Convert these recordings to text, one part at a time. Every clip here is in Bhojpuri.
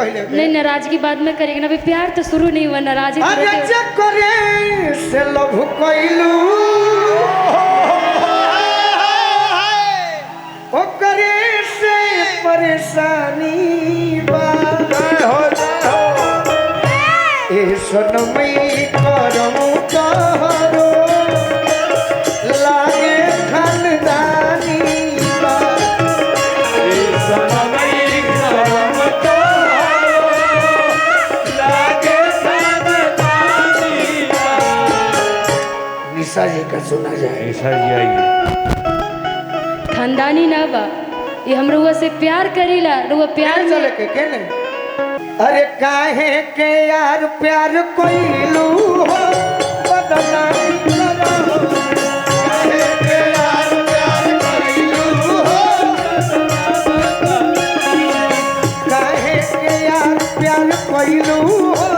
कहले नहीं नाराजगी बाद में करेंगे ना, अभी प्यार तो शुरू नहीं हुआ, नाराजगी अरे जे करे से लव कइलू ओ करे से परेशानी बा ए सनमई करम तोहरो लागे खानदानी बा ए सनमई करम तोहरो लागे खानदानी बा। निशा जी का सुना जाए। निशा जी आइए। खानदानी ना बा, ये हम रुआ से प्यार करीला, रुआ प्यार चले के नहीं। अरे काहे के यार प्यार कोइलू हो बदनामी करो काहे के यार प्यार कोइलू हो काहे के यार प्यार कोइलू हो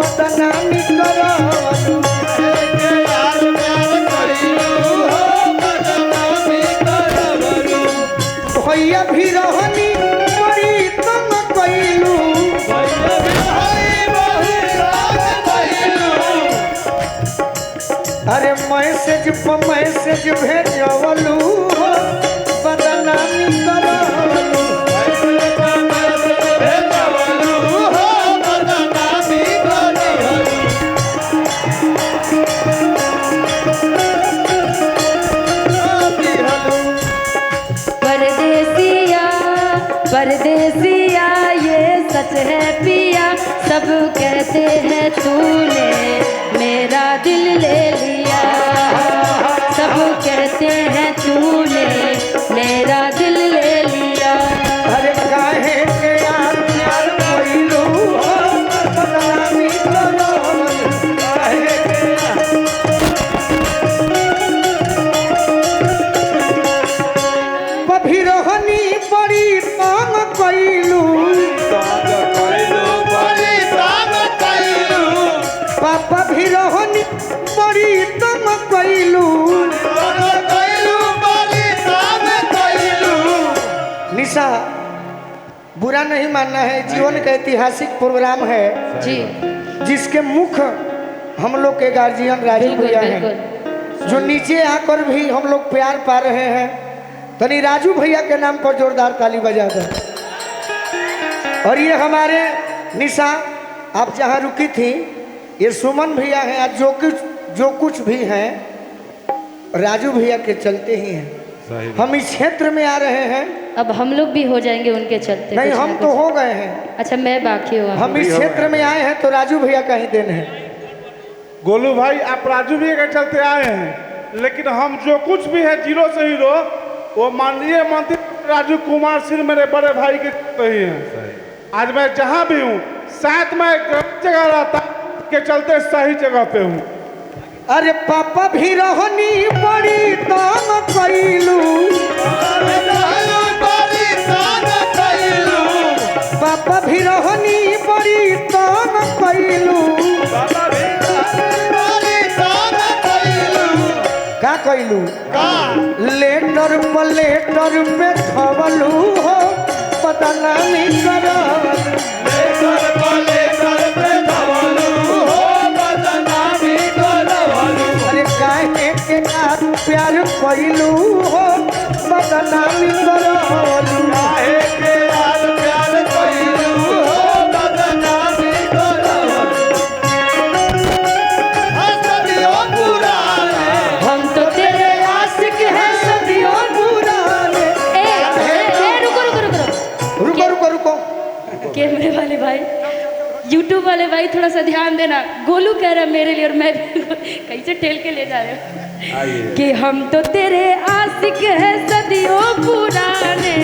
बदनामी करो काहे के यार प्यार कोइलू हो बदनामी करो भैया भी रहनी बड़ी तुम कोइलू अरे मैसेज पर मैसेज भेजवलू हो बदनामी करवलू भेजवलू हो बदनामी करवलू परदेसिया परदेसिया ये सच है पिया, सब कहते हैं तूने मेरा दिल ले लिया, सब कहते हैं तूने मेरा दिल ले लिया। अरे काहे के यार प्यार कोइलू हो बदनामी करवलू काहे के पभी रहनी बड़ी तंग कोइलू पापा भी रहनी बड़ी तंग कोइलू निशा बुरा नहीं मानना है, जीवन का ऐतिहासिक प्रोग्राम है जी जिसके मुख्य हम लोग के गार्जियन राजू बिल्कुल भैया हैं, बिल्कुल। जो नीचे आकर भी हम लोग प्यार पा रहे हैं। तनी राजू भैया के नाम पर जोरदार ताली बजा दें। और ये हमारे निशा आप जहाँ रुकी थी, ये सुमन भैया हैं, आज जो कुछ भी हैं राजू भैया के चलते ही हैं। हम इस क्षेत्र में आ रहे हैं, अब हम लोग भी हो जाएंगे उनके चलते। नहीं कुछ हम ना तो कुछ। हो गए हैं, अच्छा मैं बाकी हुआ। हम इस क्षेत्र में आए हैं तो राजू भैया का ही देन है। गोलू भाई आप राजू भैया के चलते आए हैं, लेकिन हम जो कुछ भी है जीरो से हीरो वो माननीय मंत्री राजू कुमार सिंह मेरे बड़े भाई के चलते ही हैं। आज मैं जहाँ भी हूँ शायद मैं गलत जगह रहता के चलते सही जगह पे हूँ। अरे पापा भी रहनी बड़ी तंग कइलू पापा भी रहनी बड़ी तंग कइलू का कइलू लेटर प्लेटर पे खवलू हो बदनामी करवलू अरे काहे के यार प्यार कइलू हो बदनामी करवलू काहे के यार प्यार कइलू हो बदनामी करवलू सदियों पुराने हम तो तेरे आशिक हैं सदियों पुराने रुको कैमरे वाले भाई, यूट्यूब वाले भाई थोड़ा सा ध्यान देना। गोलू कह रहा है मेरे लिए और मैं कैसे ठेल के ले जा रहे हो कि हम तो तेरे आशिक हैं सदियों पुराने,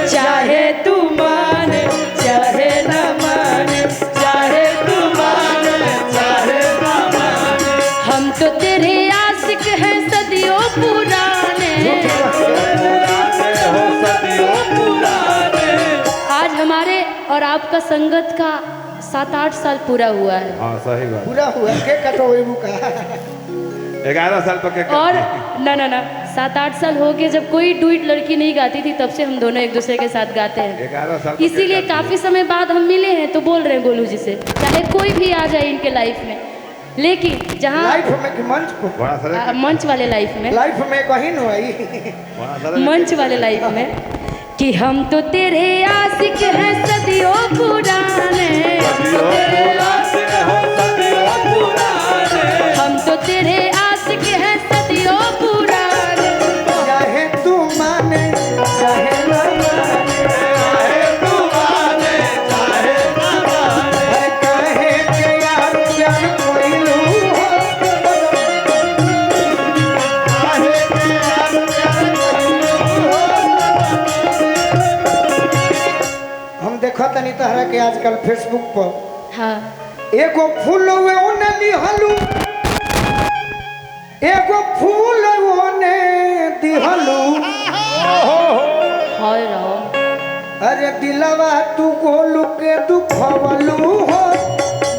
चाहे तू माने चाहे न माने, चाहे तू माने चाहे न माने, हम तो तेरे आशिक हैं सदियों पुराने। आज हमारे और आपका संगत का 7-8 साल पूरा हुआ है। हाँ सही बात। पूरा हुआ के कटोए मुका 11 साल तक और ना 7-8 साल हो गए, जब कोई डुइट लड़की नहीं गाती थी तब से हम दोनों एक दूसरे के साथ गाते हैं। 11 साल इसीलिए काफ़ी समय बाद हम मिले हैं तो बोल रहे हैं गोलू जी से, चाहे कोई भी आ जाए इनके लाइफ में, लेकिन जहाँ लाइफ में कि मंच पर? बड़ा सारे मंच वाले लाइफ में, लाइफ में कहीं न आई। बड़ा सारे मंच वाले लाइफ में, कि हम तो तेरे आशिक हैं सदियों पुराने, हम तो तेरे आशिक हैं सदियों पुराने। चाहे तू माने चाहे ना माने, अरे कहे के यार प्यार कोई लू हो, कहे के यार प्यार कोई लू हो। हम देखो तनी तहरा के आजकल फेसबुक पर हाँ एगो फूल ओने लिहलू, एगो फूल ओने दिहलू, हाय राम, अरे दिलवा तू गोलू के दुखवलू हो,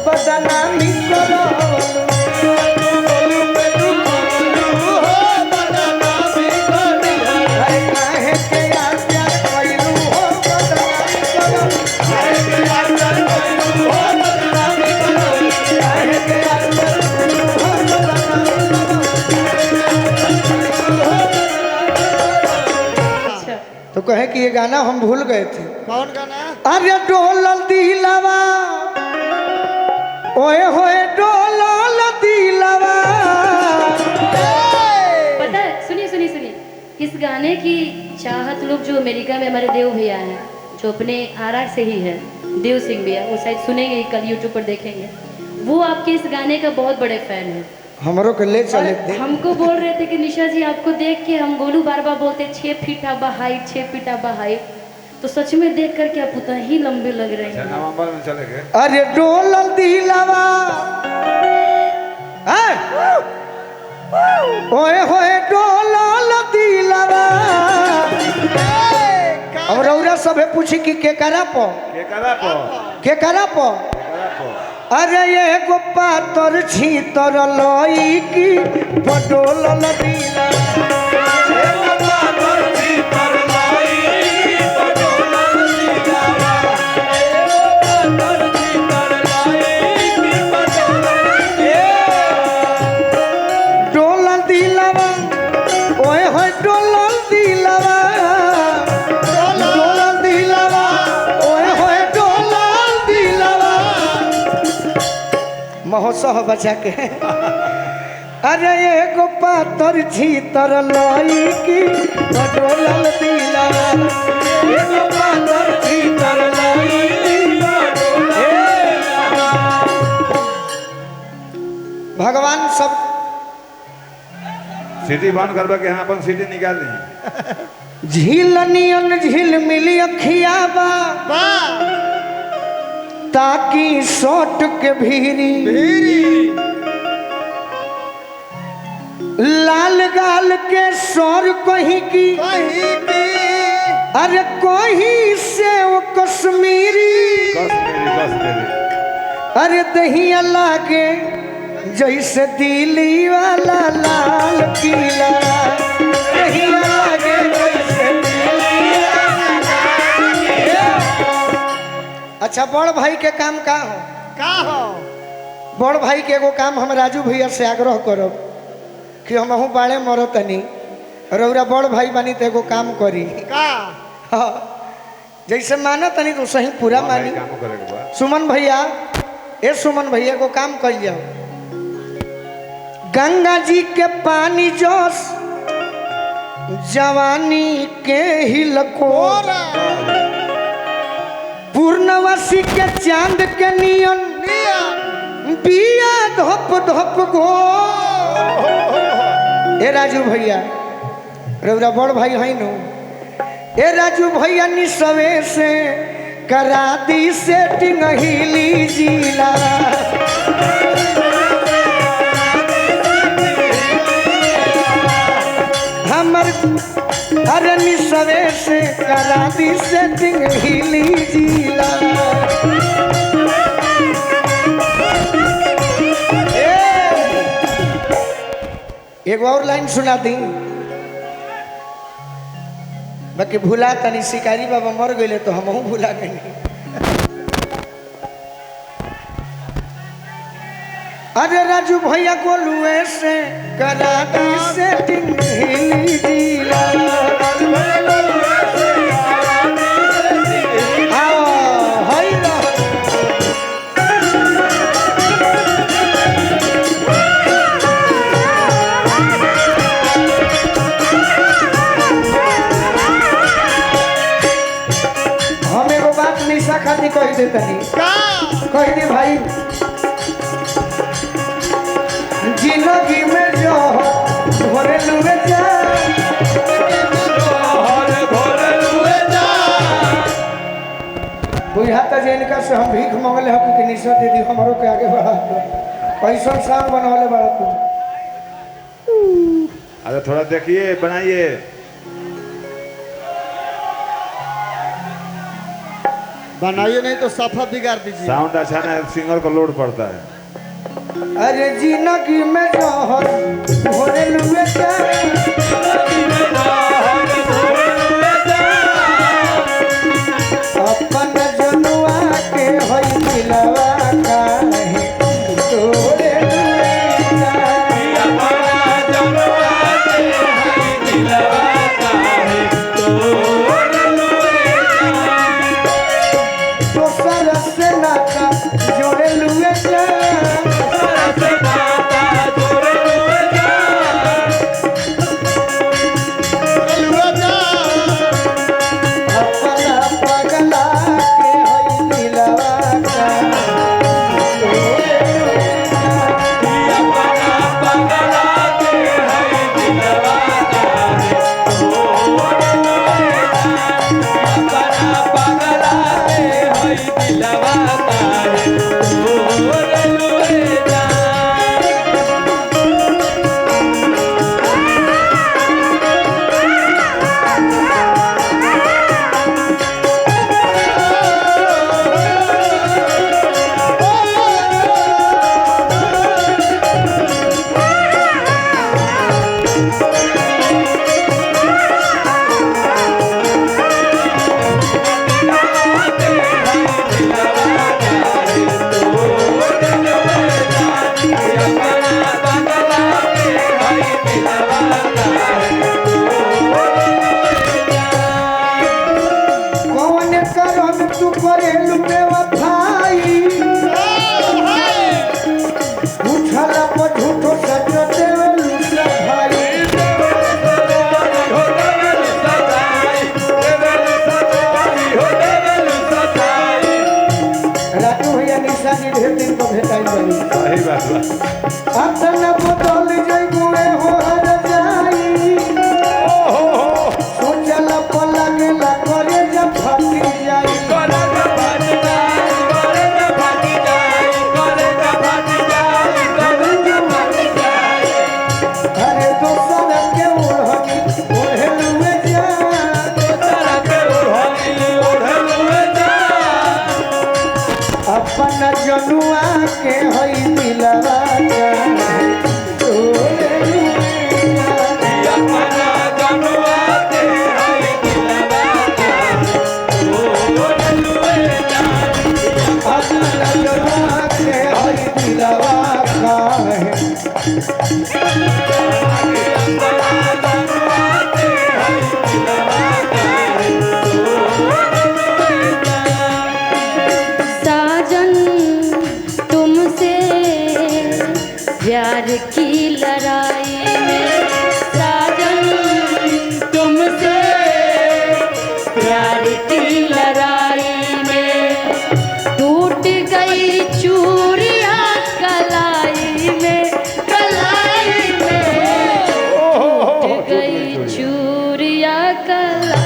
बदनामी करवलू। अरे काहे के यार प्यार कइलू हो, बदनामी करवलू। काहे के यार प्यार कइलू हो, बदनामी करवलू। काहे के यार प्यार कइलू हो, बदनामी करवलू। अच्छा तो कहे कि ये गाना हम भूल गए थे। कौन गाना? अरे डोलल दिलवा, ओए होए डोलल दिलवा। पता है, सुनिए सुनिए सुनिए, इस गाने की चाहत लोग जो अमेरिका में हमारे देव भैया हैं, जो अपने आरा से ही है, देव सिंह भैया, वो शायद सुनेंगे ही, कल यूट्यूब पर देखेंगे, वो आपके इस गाने का बहुत बड़े फैन है। हमरो के ले चले और दे। हमको बोल रहे थे कि निशा जी आपको देख के हम गोलू बार बार बोलते 6 फीट अबा हाइट, 6 फीट अबा हाइट, तो सच में देख करके आप उतना ही लंबे लग रहे हैं। नवंबर में चले गए। अरे डोलल दिलवा, हैं? ओए होए डोलल दिलवा। अब रौरा सबे पूछी कि के करा पो, के करा पो के करा पो। करा पो अरे ये गो पातर छीतर लई की बडोलल दिलवा। डोलल दिलवा, ओए होए डोलल दिलवा, डोलल दिलवा, ओए होए डोलल दिलवा। महोत्सव बचा के। अरे एगो पातर छीतर लई की बडोलल दिलवा, एगो पातर छीतर लई की बडोलल दिलवा। भगवान सब सिटी बंद करबा के यहाँ अपन सिटी निकाल दी। झील नियन झील मिली अखियाबा, ताकि सोट के भीरी लाल गाल के सौर कहीं की, अरे कोही से वो कश्मीरी, कस मेरी अरे दहिया लागे जैसे दिल्ली वाला लाल किला, दहिया लागे जैसे दिल्ली वाला लाल किला। अच्छा बड़ भाई के काम का हो? का हो? बड़ भाई के एगो काम हम राजू भैया से आग्रह करब कि हमहू बाड़े मरो तनी, रौरा बड़ भाई बनी तो एगो काम करी। का? हाँ, जैसे माना तनी तो सही पूरा मानी। काम करे के बा। सुमन भैया, ए सुमन भैया को काम कर जाओ। गंगा जी के पानी जोश जवानी के हिलकोर, पूर्णवासी के चांद के नियन बिया धप धप गो। ए राजू भैया, रौरा बड़ भाई है नु, ए राजू भैया निसवे से करा दी सेटिंग हिली जिला। हमर अरे निसवे से करा दी सेटिंग हिली जिला। एगो और लाइन सुना दी। बाकी भूला तनी शिकारी बाबा मर गए तो हम भूला गए। अरे राजू भैया गोलुए से करा दी सेटिंग हिली जिला। आओ हाय ना हम एगो बात निशा खाती कह दे तनी कह दे भाई जिंदगी में जो घोरे लुए जा बुझाता जे इनका से हम भीख मांगले हो कि निशा दीदी हमरो के आगे बढ़ा दो पैसा साल बनवाले बड़ा तू। अरे थोड़ा देखिए बनाइए। बनाइए नहीं तो सफा बिगाड़ दीजिए। साउंड अच्छा ना सिंगर को लोड पड़ता है। अरे जिंदगी में जो घोरे लुए जा अपन जनुआ के होई मिलवा काहे तोरे दोसर से नाता जोड़े लुए जा सही बात बा। अपन बदल जाई गुए हो हर जाई सोचल पलगे ला करे जब फटी जाई अरे दोसर के ओढ़नी ओढ़े लुए जा अपन जनुआ के होई मिलवा साजन तुमसे प्यार की लड़ाई में साजन तुमसे प्यार की लड़ाई में टूट गई चूड़िया कलाई में टूट गई चूड़िया कलाई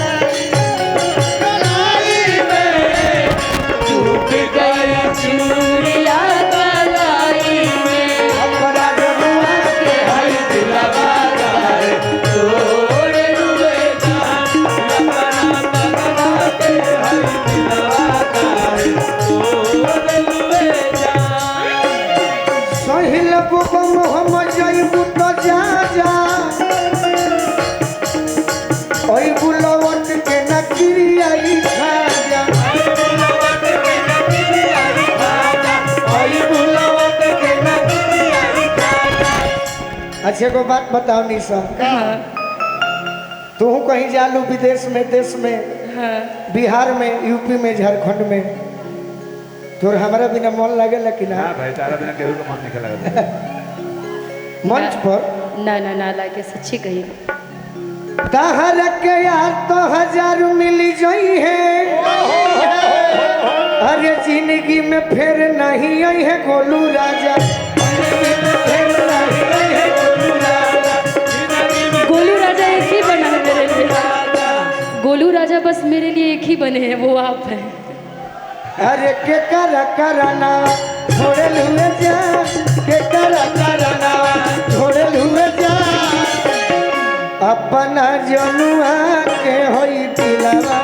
में टूट गई चूड़िया कलाई में अपना जनुआ के हर दिलवा गाए तोड़ रुए जा अपना पगला के हर आई खाजा अच्छा को बात बताओ निशा हाँ तू कहीं जालू विदेश में देश में हाँ बिहार में यूपी में झारखंड में तोर हमारा बिना मन लगे लेकिन हाँ भाई तारा बिना केहू का मन नहीं लगा मंच पर ना ना ना लाके सच्ची कही तहर के यार तो 1000 मिली जाई है अरे जिंदगी में फिर नहीं आई है गोलू राजा गोलू राजा एक ही बना है मेरे लिए गोलू राजा बस मेरे लिए एक ही बने हैं वो आप हैं अरे के करना छोड़े लुए जा के करना छोड़े लुए जा अपना जनुआ के होई दिलवा